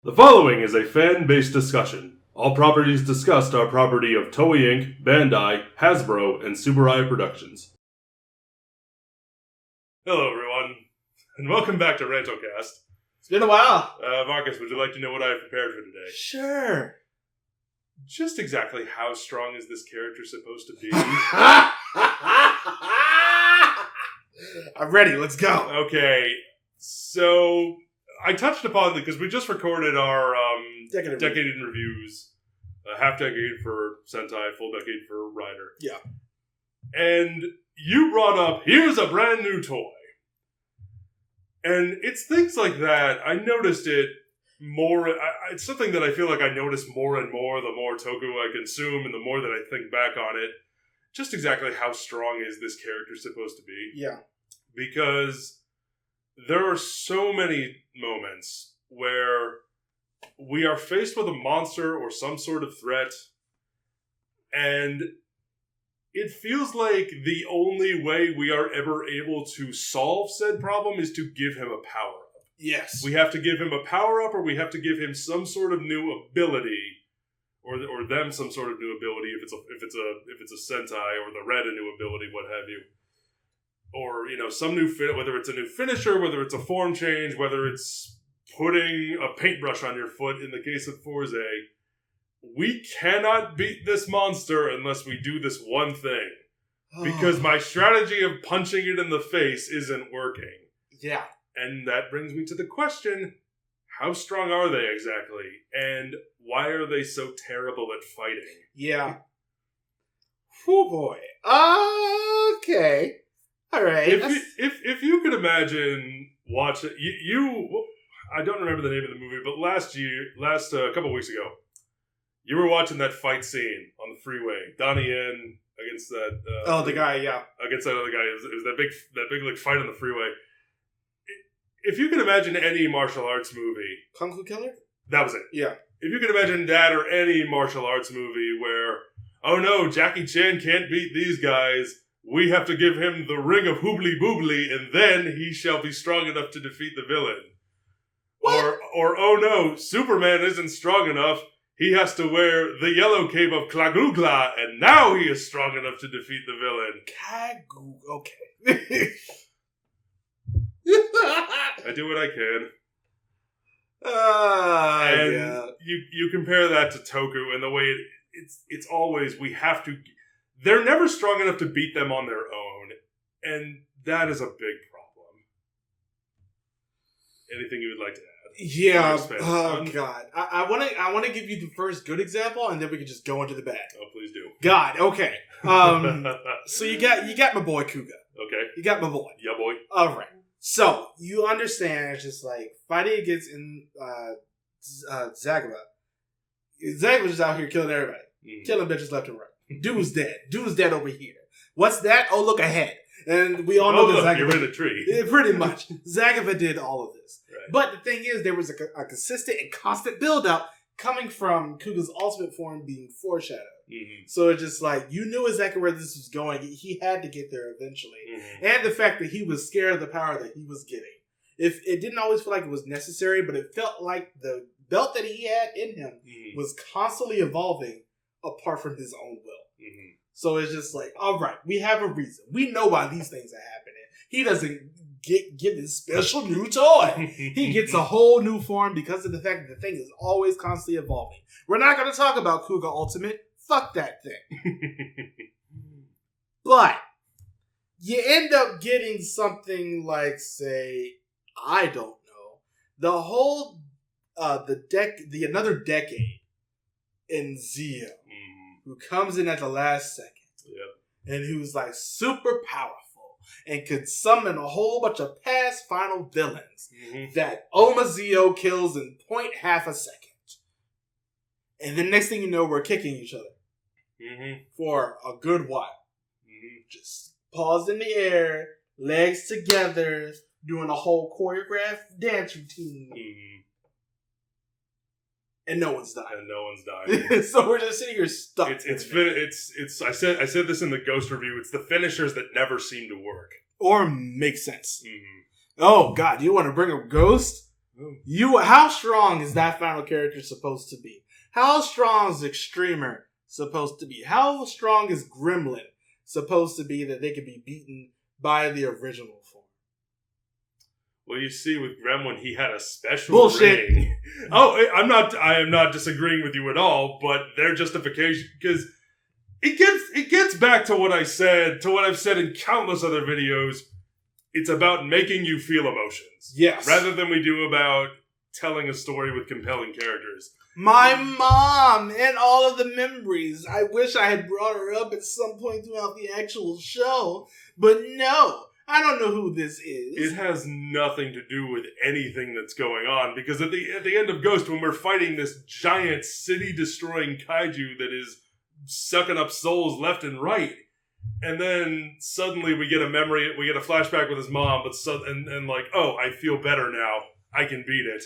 The following is a fan-based discussion. All properties discussed are property of Toei Inc., Bandai, Hasbro, and Subaru Productions. Hello, everyone, and welcome back to Rant-O-Cast. It's been a while. Marcus, would you like to know what I have prepared for today? Sure. Just exactly how strong is this character supposed to be? I'm ready. Let's go. Okay, so I touched upon it because we just recorded our decade in reviews. Half decade for Sentai, full decade for Rider. Yeah. And you brought up, here's a brand new toy. And it's things like that. I noticed it more. It's something that I feel like I notice more and more the more Toku I consume and the more that I think back on it. Just exactly how strong is this character supposed to be? Yeah. Because there are so many moments where we are faced with a monster or some sort of threat, and it feels like the only way we are ever able to solve said problem is to give him a power-up. Yes. We have to give him a power-up, or we have to give him some sort of new ability, or them some sort of new ability if it's a Sentai, or the Red a new ability, what have you. Or, some new whether it's a new finisher, whether it's a form change, whether it's putting a paintbrush on your foot in the case of Forze. We cannot beat this monster unless we do this one thing. Because my strategy of punching it in the face isn't working. Yeah. And that brings me to the question, how strong are they exactly? And why are they so terrible at fighting? Yeah. Oh boy. Okay. All right. If you could imagine watching I don't remember the name of the movie, but a couple weeks ago, you were watching that fight scene on the freeway, Donnie Yen against that. The guy, yeah, against that other guy. It was that big like fight on the freeway. If you could imagine any martial arts movie, Kung Fu Killer, that was it. Yeah. If you could imagine that or any martial arts movie where, oh no, Jackie Chan can't beat these guys. We have to give him the ring of hoobly boobly, and then he shall be strong enough to defeat the villain. What? Or oh no, Superman isn't strong enough. He has to wear the yellow cape of Klagugla, and now he is strong enough to defeat the villain. Okay. I do what I can. And yeah. You compare that to Toku, and the way it's always, we have to... They're never strong enough to beat them on their own, and that is a big problem. Anything you would like to add? Yeah. Oh God. I want to give you the first good example, and then we can just go into the bad. Oh, please do. God. Okay. So you got my boy Kuga. Okay. You got my boy. Yeah, boy. All right. So you understand, it's just like fighting against Zagaba. Zagaba's just out here killing everybody, killing bitches left and right. Dude's dead. Dude's dead over here. What's that? Oh, look ahead. And we all know that Zagaba... You're in a tree. Yeah, pretty much. Zagaba did all of this. Right. But the thing is, there was a consistent and constant build-up coming from Kuga's ultimate form being foreshadowed. Mm-hmm. So it's just like, you knew exactly where this was going. He had to get there eventually. Mm-hmm. And the fact that he was scared of the power that he was getting. It didn't always feel like it was necessary, but it felt like the belt that he had in him was constantly evolving apart from his own will. Mm-hmm. So it's just like, all right, we have a reason. We know why these things are happening. He doesn't get this special new toy. He gets a whole new form because of the fact that the thing is always constantly evolving. We're not going to talk about Kuga Ultimate. Fuck that thing. But you end up getting something like, say, I don't know, the whole another decade in Zio. Who comes in at the last second. Yep. And who's like super powerful and could summon a whole bunch of past final villains that Oma Zio kills in 0.5 seconds. And the next thing you know, we're kicking each other for a good while. Just paused in the air, legs together, doing a whole choreographed dance routine. And no one's dying. So we're just sitting here stuck. I said this in the Ghost review. It's the finishers that never seem to work or make sense. Oh God, you want to bring up Ghost? How strong is that final character supposed to be? How strong is Extremer supposed to be? How strong is Gremlin supposed to be that they could be beaten by the original form? Well, you see, with Gremlin, he had a special ring. I am not disagreeing with you at all, but their justification, because it gets back to what I've said in countless other videos. It's about making you feel emotions. Yes. Rather than we do about telling a story with compelling characters. My mom and all of the memories. I wish I had brought her up at some point throughout the actual show. But no, I don't know who this is. It has nothing to do with anything that's going on. Because at the end of Ghost, when we're fighting this giant city-destroying kaiju that is sucking up souls left and right, and then suddenly we get a memory, we get a flashback with his mom, and like, oh, I feel better now. I can beat it.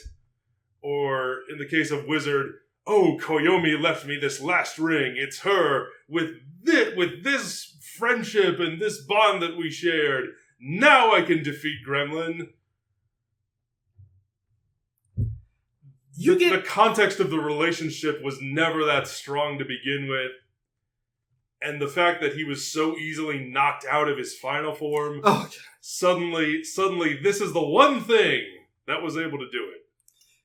Or in the case of Wizard, oh, Koyomi left me this last ring. It's her with this friendship and this bond that we shared. Now I can defeat Gremlin. The context of the relationship was never that strong to begin with. And the fact that he was so easily knocked out of his final form, suddenly, this is the one thing that was able to do it.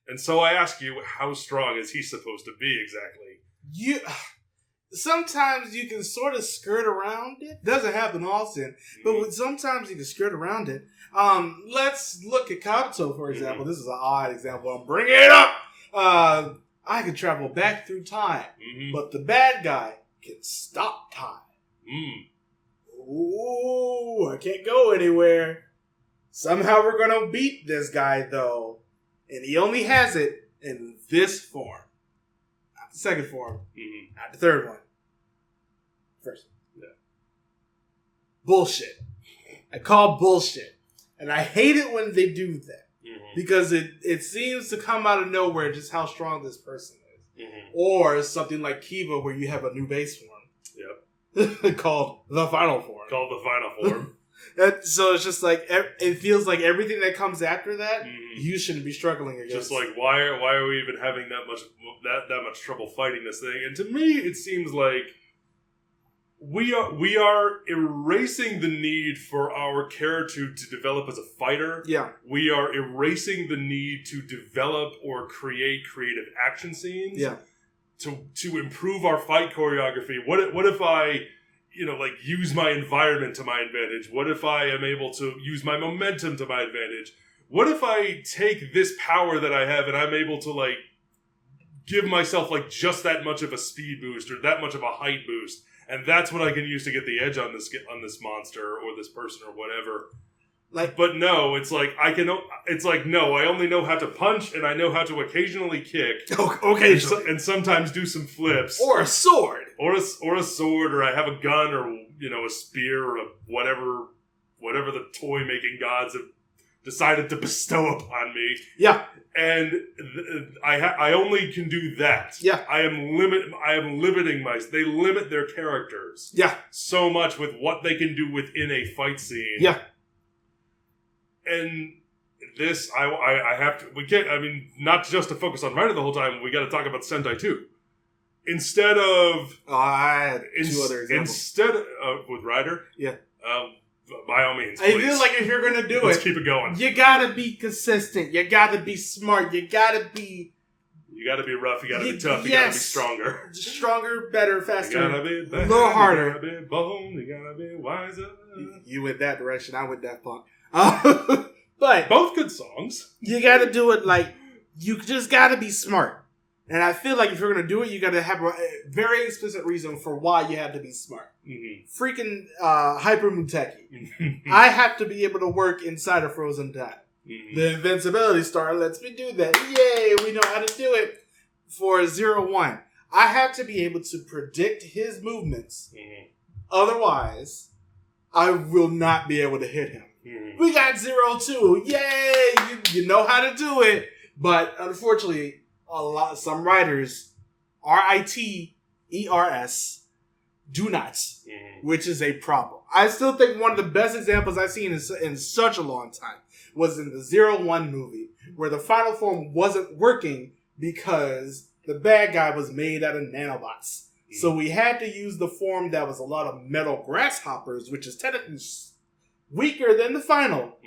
And so I ask you, how strong is he supposed to be exactly? Sometimes you can sort of skirt around it. Doesn't happen often, but sometimes you can skirt around it. Let's look at Kabuto, for example. This is an odd example. I'm bringing it up. I can travel back through time, but the bad guy can stop time. Ooh, I can't go anywhere. Somehow we're going to beat this guy, though. And he only has it in this form. Not the second form. Not the third one. First one. Yeah. Bullshit. I call bullshit. And I hate it when they do that. Because it seems to come out of nowhere just how strong this person is. Or something like Kiva where you have a new base form. Yep. called the final form. So it's just like, it feels like everything that comes after that, you shouldn't be struggling against. Just like, why are we even having that much trouble fighting this thing? And to me, it seems like we are erasing the need for our character to develop as a fighter. Yeah. We are erasing the need to develop or create creative action scenes. Yeah. To improve our fight choreography. What if I, use my environment to my advantage? What if I am able to use my momentum to my advantage? What if I take this power that I have and I'm able to, give myself, just that much of a speed boost or that much of a height boost, and that's what I can use to get the edge on this monster or this person or whatever. But no, it's like, no, I only know how to punch and I know how to occasionally kick. Occasionally. And sometimes do some flips. Or a sword. Or a sword, or I have a gun, or, a spear, or whatever the toy-making gods have decided to bestow upon me. Yeah. And I only can do that. Yeah. I am limiting they limit their characters. Yeah. So much with what they can do within a fight scene. Yeah. And this, I have to, we can't, not just to focus on Rider the whole time, we got to talk about Sentai too. Instead of... I had two other examples. Instead of, with Rider? Yeah. By all means, please. I feel like if you're going to do Let's keep it going. You got to be consistent. You got to be smart. You got to be... You got to be rough. You got to be tough. You got to be stronger. Stronger, better, faster. You got to be better. A little harder. You got to be bold. You got to be wiser. You went that direction. I went that far. But both good songs. You got to do it you just got to be smart. And I feel like if you're going to do it, you got to have a very explicit reason for why you have to be smart. Freaking Hyper Muteki. I have to be able to work inside of frozen time. The invincibility star lets me do that. Yay, we know how to do it. For 0-1, I have to be able to predict his movements. Otherwise, I will not be able to hit him. We got 0-2. Yay! You know how to do it. But unfortunately, some writers, RITERS, do not, which is a problem. I still think one of the best examples I've seen in such a long time was in the 0-1 movie, where the final form wasn't working because the bad guy was made out of nanobots. So we had to use the form that was a lot of metal grasshoppers, which is technically weaker than the final,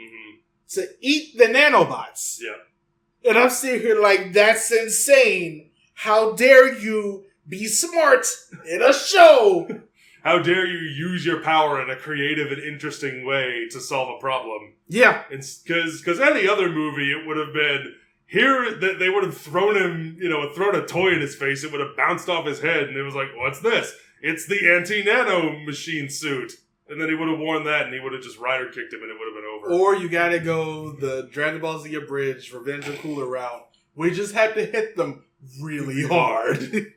to eat the nanobots. Yeah. And I'm sitting here like, that's insane. How dare you be smart in a show? How dare you use your power in a creative and interesting way to solve a problem? Yeah. Because any other movie, it would have been... Here, they would have thrown him, thrown a toy in his face. It would have bounced off his head, and it was like, what's this? It's the anti-nano machine suit. And then he would have worn that, and he would have just rider kicked him, and it would have been over. Or you gotta go the Dragon Ball Z Abridged Revenge of Cooler route. We just had to hit them really hard.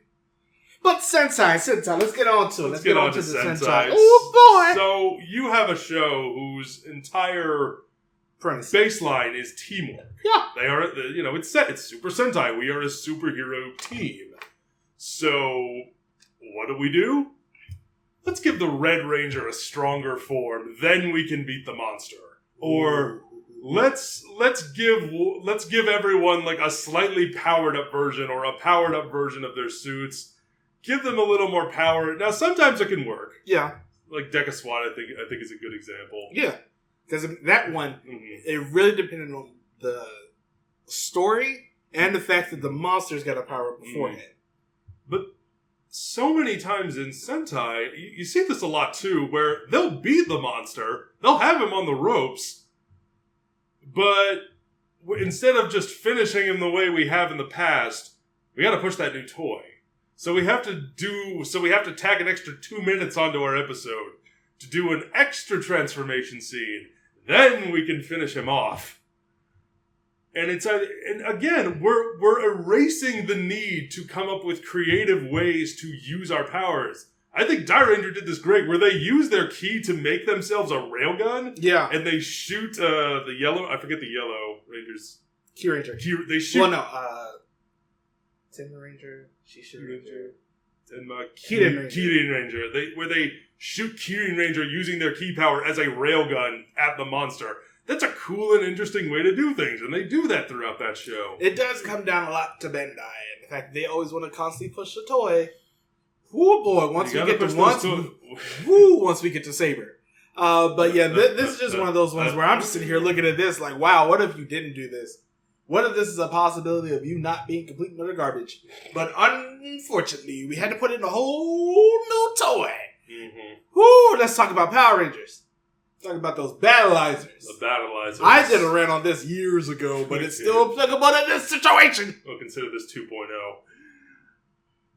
But Sentai, let's get on to it. Let's get on to the Sentai. Oh, boy! So, you have a show whose entire... baseline is teamwork. Yeah. They are, it's set. It's Super Sentai. We are a superhero team. So, what do? Let's give the Red Ranger a stronger form. Then we can beat the monster. Or let's give everyone like a slightly powered up version or a powered up version of their suits. Give them a little more power. Now, sometimes it can work. Yeah. Like Deca SWAT, I think is a good example. Yeah. Because that one, it really depended on the story and the fact that the monsters got a power up beforehand. But so many times in Sentai, you see this a lot too, where they'll beat the monster, they'll have him on the ropes, but instead of just finishing him the way we have in the past, we got to push that new toy. So we have to tack an extra 2 minutes onto our episode to do an extra transformation scene. Then we can finish him off. And again, we're erasing the need to come up with creative ways to use our powers. I think Die Ranger did this great, where they use their ki to make themselves a railgun. Yeah. And they shoot the yellow, I forget the yellow Rangers. Ki Ranger. They shoot. Well, no, Tenma Ranger, Shisha Ranger. Tenma, Kirin Ranger. Where they shoot Kirin Ranger using their ki power as a railgun at the monster. That's a cool and interesting way to do things, and they do that throughout that show. It does come down a lot to Bandai, and the fact they always want to constantly push the toy. Oh boy, once we get to Saber. But yeah, this is just one of those ones where I'm just sitting here looking at this like, wow, what if you didn't do this? What if this is a possibility of you not being complete and utter garbage? But unfortunately, we had to put in a whole new toy. Woo, let's talk about Power Rangers. Talk about those battleizers. The battleizers. I did a rant on this years ago, but it's still applicable to this situation. We'll consider this 2.0.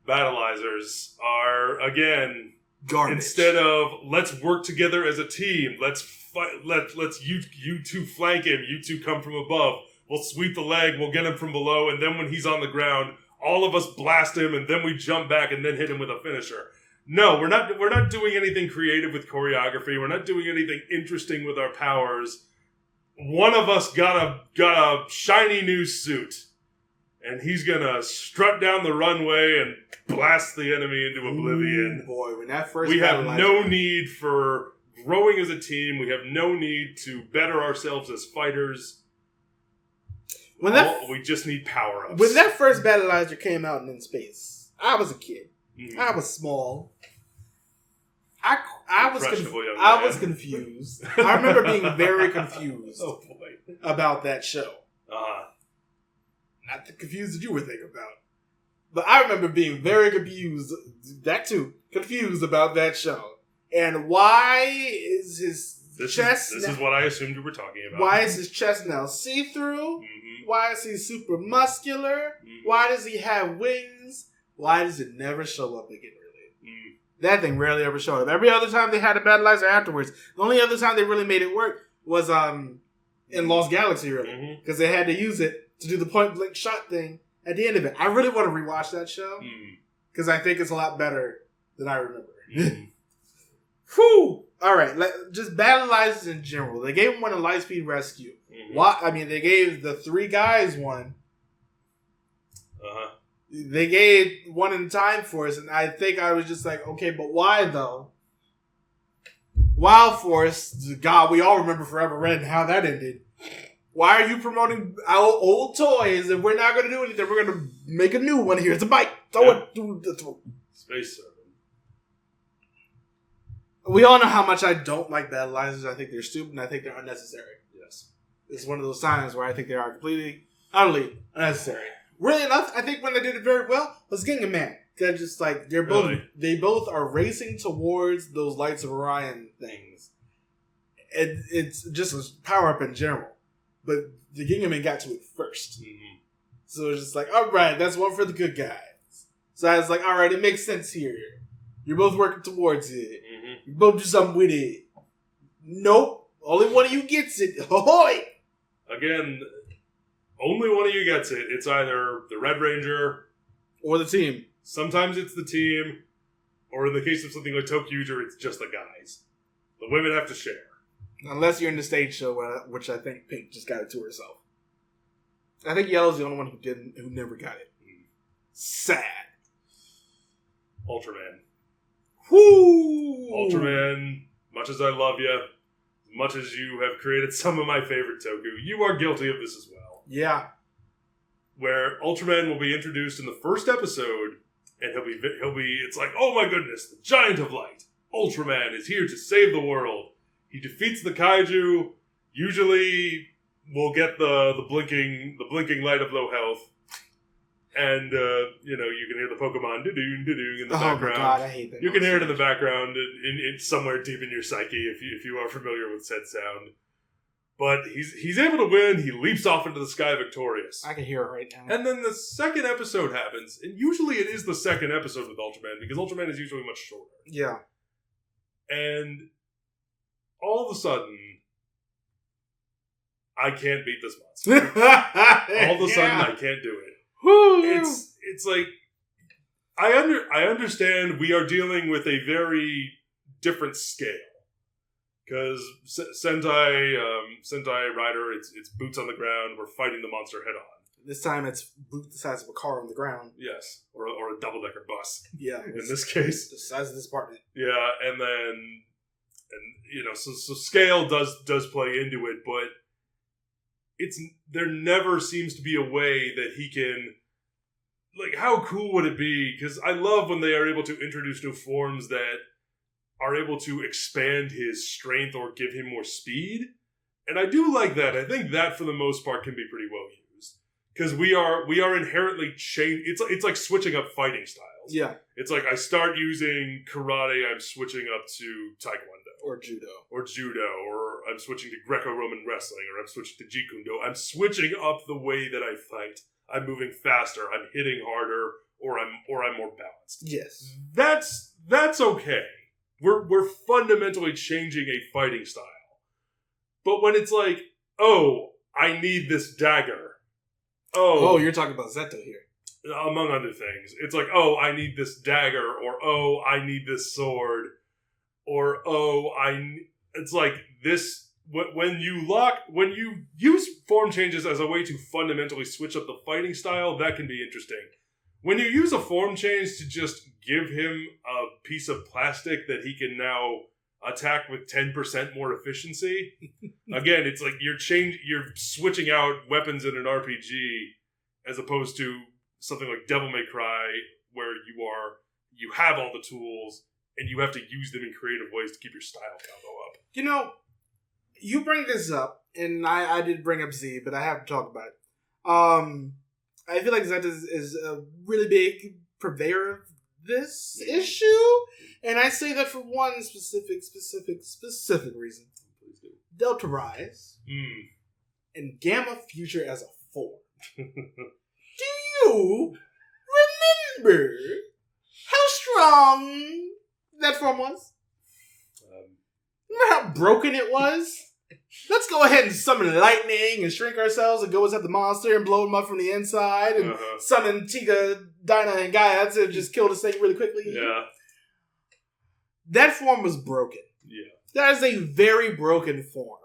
Battleizers are, again, garbage. Instead of let's work together as a team, let's fight, let's you two flank him, you two come from above. We'll sweep the leg, we'll get him from below, and then when he's on the ground, all of us blast him, and then we jump back and then hit him with a finisher. No, we're not doing anything creative with choreography. We're not doing anything interesting with our powers. One of us got a shiny new suit, and he's gonna strut down the runway and blast the enemy into oblivion. Ooh, boy, when that first we have no need for growing as a team. We have no need to better ourselves as fighters. We just need power-ups. When that first Battleizer came out in space, I was a kid. I was small. I was confused. I remember being very confused about that show. Not the confused that you were thinking about. But I remember being very confused, confused about that show. And why is his chest... This is what I assumed you were talking about. Why is his chest now see-through? Why is he super muscular? Why does he have wings? Why does it never show up again, really? That thing rarely ever showed up. Every other time they had a battleizer afterwards. The only other time they really made it work was in Lost Galaxy, really. Because they had to use it to do the point-blank shot thing at the end of it. I really want to rewatch that show. Because I think it's a lot better than I remember. Whew! Alright, just battleizers in general. They gave one a Lightspeed Rescue. Why? I mean, they gave the 3 guys one. They gave one in Time Force, and I think I was just like, okay, but why though? Wild Force, God, we all remember Forever Red and how that ended. Why are you promoting our old toys if we're not going to do anything? We're going to make a new one here. It's a bite. Throw it through the throat. Space Serpent. We all know how much I don't like Battleizers. I think they're stupid and I think they're unnecessary. Yes. It's one of those times where I think they are completely, utterly unnecessary. Really enough, I think when they did it very well was Gingham Man. They're just like, they both are racing towards those Lights of Orion things. It's just a power up in general. But the Gingham Man got to it first. Mm-hmm. So it's just like, all right, that's one for the good guys. So I was like, all right, it makes sense here. You're both working towards it. Mm-hmm. You both do something with it. Nope. Only one of you gets it. Ahoy! Again, only one of you gets it. It's either the Red Ranger or the team. Sometimes it's the team, or in the case of something like Tokucast, it's just the guys. The women have to share. Unless you're in the stage show, which I think Pink just got it to herself. I think Yellow's the only one who never got it. Sad. Ultraman. Whoo! Ultraman, much as I love you, much as you have created some of my favorite Toku, you are guilty of this as well. Yeah. Where Ultraman will be introduced in the first episode, and he'll be. It's like, oh my goodness, the Giant of Light, Ultraman is here to save the world. He defeats the kaiju. Usually, we'll get the blinking light of low health, and you can hear the Pokemon doo-doo in the background. Oh my god, I hate that. You can hear it in the background, in somewhere deep in your psyche, if you are familiar with said sound. But he's able to win. He leaps off into the sky victorious. I can hear it right now. And then the second episode happens, and usually it is the second episode with Ultraman because Ultraman is usually much shorter. Yeah. And all of a sudden, I can't beat this monster. All of a sudden, I can't do it. Woo. It's like I understand we are dealing with a very different scale. Because Sentai Rider, it's boots on the ground. We're fighting the monster head on. This time it's boot the size of a car on the ground. Yes, or a double-decker bus. Yeah, in this case, the size of this apartment. Yeah, and so scale does play into it, but there never seems to be a way that he can. Like, how cool would it be? Because I love when they are able to introduce new forms that are able to expand his strength or give him more speed. And I do like that. I think that, for the most part, can be pretty well used. Because we are inherently changed. It's like switching up fighting styles. Yeah. It's like I start using karate, I'm switching up to taekwondo. Or judo. Or I'm switching to Greco-Roman wrestling, or I'm switching to Jeet Kune Do. I'm switching up the way that I fight. I'm moving faster, I'm hitting harder, or I'm more balanced. Yes. That's okay. We're fundamentally changing a fighting style. But when it's like, oh, I need this dagger. Oh, you're talking about Zeto here. Among other things. It's like, oh, I need this dagger, or oh, I need this sword, or oh, it's like this. When you use form changes as a way to fundamentally switch up the fighting style, that can be interesting. When you use a form change to just give him a piece of plastic that he can now attack with 10% more efficiency, again, it's like you're switching out weapons in an RPG as opposed to something like Devil May Cry, where you have all the tools and you have to use them in creative ways to keep your style combo up. You bring this up, and I did bring up Z, but I have to talk about it. I feel like Zeta is a really big purveyor of this issue, and I say that for one specific reason. Please do. Delta Rise and Gamma Future as a form. Do you remember how strong that form was? Remember how broken it was? Let's go ahead and summon lightning and shrink ourselves and go inside the monster and blow him up from the inside and summon Tika, Dinah, and Gaia to just kill this thing really quickly. Yeah. That form was broken. Yeah. That is a very broken form.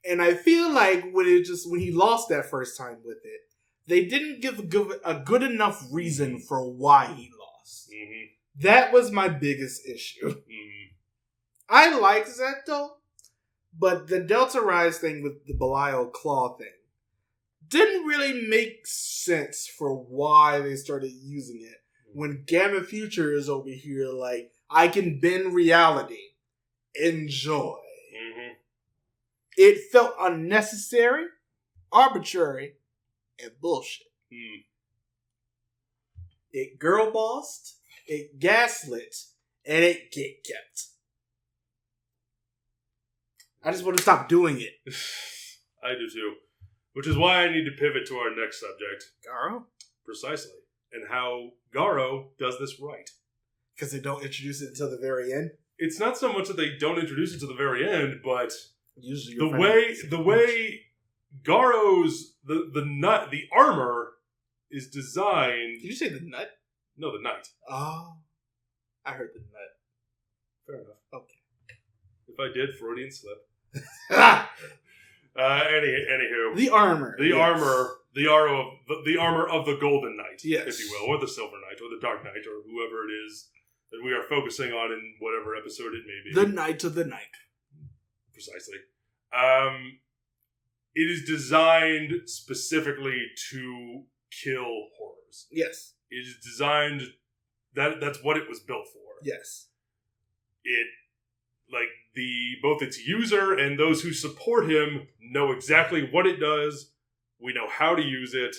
And I feel like when he lost that first time with it, they didn't give a good enough reason for why he lost. Mm-hmm. That was my biggest issue. Mm-hmm. I like Zeto, But the Delta Rise thing with the Belial Claw thing didn't really make sense for why they started using it. When Gamma Future is over here like, I can bend reality. Enjoy. Mm-hmm. It felt unnecessary, arbitrary, and bullshit. Mm. It girl bossed, it gaslit, and it get kept. I just want to stop doing it. I do too. Which is why I need to pivot to our next subject. Garo? Precisely. And how Garo does this right. Because they don't introduce it until the very end? It's not so much that they don't introduce it to the very end, but usually the way Garo's the armor is designed. Did you say the nut? No, the knight. Oh, I heard the nut. Fair enough. Okay. If I did, Freudian slip. Anywho, the armor, the armor of the Golden Knight, yes, if you will, or the Silver Knight, or the Dark Knight, or whoever it is that we are focusing on in whatever episode it may be. The Knight of the Night. Precisely. It is designed specifically to kill horrors. Yes. It is designed, that's what it was built for. Yes. It, like, both its user and those who support him know exactly what it does, we know how to use it,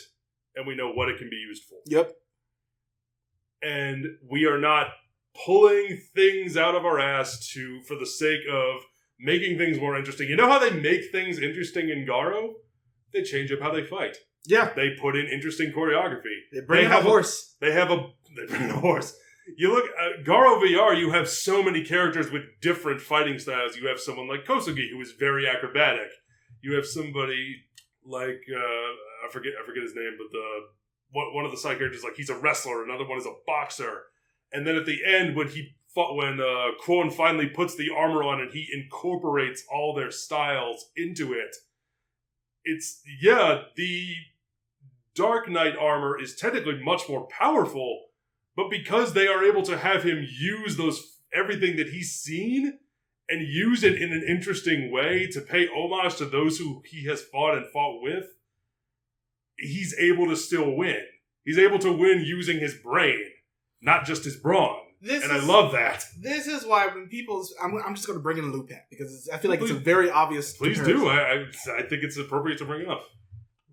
and we know what it can be used for. Yep. And we are not pulling things out of our ass for the sake of making things more interesting. You know how they make things interesting in Garo? They change up how they fight. Yeah. They put in interesting choreography. They bring in a horse. They bring in a horse. You look at Garo VR, you have so many characters with different fighting styles. You have someone like Kosugi, who is very acrobatic. You have somebody like, I forget his name, but one of the side characters, like, he's a wrestler. Another one is a boxer. And then at the end, when Kwon finally puts the armor on and he incorporates all their styles into it, the Dark Knight armor is technically much more powerful, but because they are able to have him use everything that he's seen and use it in an interesting way to pay homage to those who he has fought with, he's able to still win. He's able to win using his brain, not just his brawn. I love that. This is why when I'm just going to bring in Lupin because I feel like it's a very obvious Please comparison. do. I think it's appropriate to bring it up.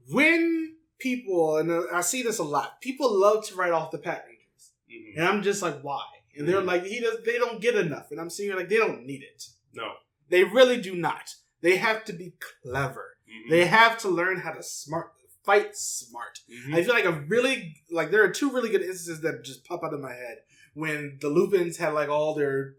When people, and I see this a lot, people love to write off the Pat Rangers. Mm-hmm. And I'm just like, why? And they're like, they don't get enough. And I'm sitting here like, they don't need it. No. They really do not. They have to be clever. Mm-hmm. They have to learn how to fight smart. Mm-hmm. I feel like there are two really good instances that just pop out of my head. When the Lupins had like all their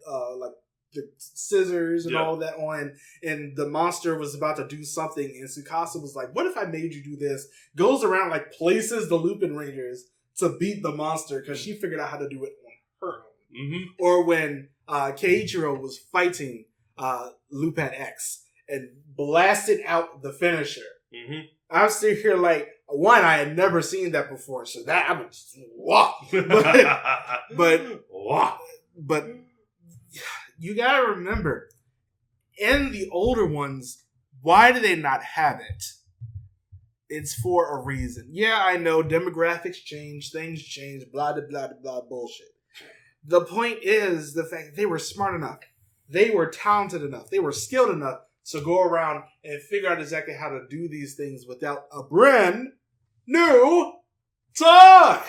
the scissors and all that on, and the monster was about to do something, and Tsukasa was like, "What if I made you do this?" Goes around like places the Lupin Rangers to beat the monster because she figured out how to do it on her own. Mm-hmm. Or when Keiichiro was fighting Lupin X and blasted out the finisher. Mm-hmm. I'm still here like, one, I had never seen that before, so that I was wow. But you gotta remember, in the older ones, why do they not have it? It's for a reason. Yeah, I know demographics change, things change, blah blah blah blah bullshit. The point is the fact that they were smart enough, they were talented enough, they were skilled enough to go around and figure out exactly how to do these things without a brand new toy. Mm-hmm.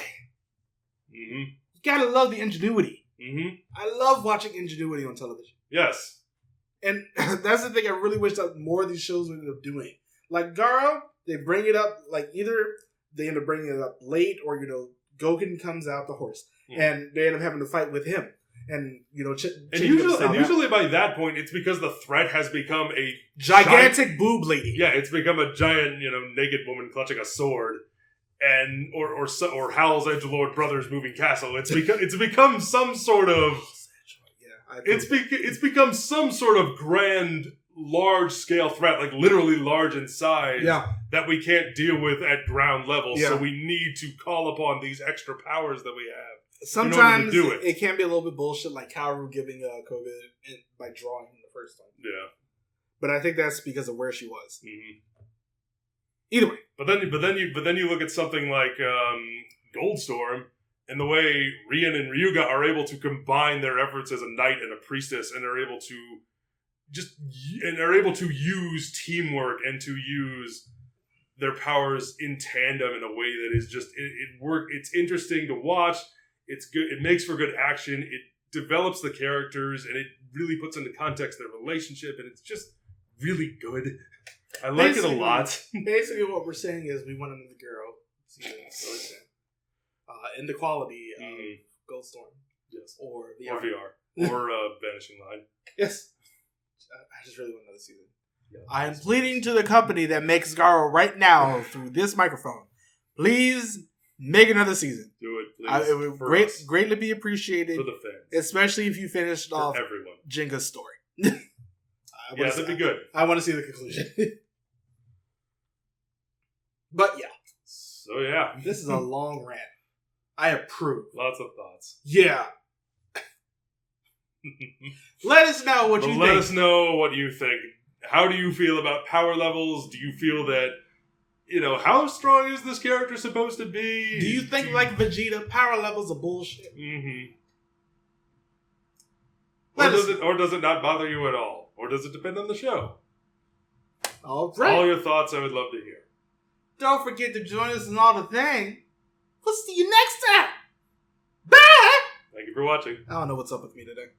You gotta love the ingenuity. Mm-hmm. I love watching ingenuity on television. Yes. And that's the thing I really wish that more of these shows would end up doing. Like Garo, they bring it up, like either they end up bringing it up late or, Goken comes out, the horse, and they end up having to fight with him. And, usually by that point, it's because the threat has become a gigantic boob lady. Yeah, it's become a giant, naked woman clutching a sword, and or Howl's Edgelord Brothers moving castle. It's become some sort of it's become some sort of grand, large scale threat, like literally large in size. Yeah. That we can't deal with at ground level. Yeah. So we need to call upon these extra powers that we have. Sometimes it can be a little bit bullshit, like Kaoru giving COVID by drawing him the first time. Yeah. But I think that's because of where she was. Mm-hmm. Either way. But then you look at something like Goldstorm, and the way Rian and Ryuga are able to combine their efforts as a knight and a priestess, and are able to use teamwork and to use their powers in tandem in a way that is just it's interesting to watch. It's good. It makes for good action. It develops the characters, and it really puts into context their relationship, and it's just really good. I like it a lot. Basically, what we're saying is we want another Garo season. In the quality of Goldstorm. Yes. Or VR. Or Vanishing Line. Yes. I just really want another season. Yeah, I am pleading to the company that makes Garo right now through this microphone. Please make another season. Do it, please. It would greatly be appreciated. For the fans. Especially if you finished off everyone. Jinga's story. That'd be good. I want to see the conclusion. But yeah. So yeah. This is a long rant. I approve. Lots of thoughts. Yeah. Let us know what you think. Let us know what you think. How do you feel about power levels? Do you feel that, how strong is this character supposed to be? Do you think, like Vegeta, power levels are bullshit? Mm-hmm. Or does it not bother you at all? Or does it depend on the show? All right. All your thoughts I would love to hear. Don't forget to join us in all the thing. We'll see you next time. Bye! Thank you for watching. I don't know what's up with me today.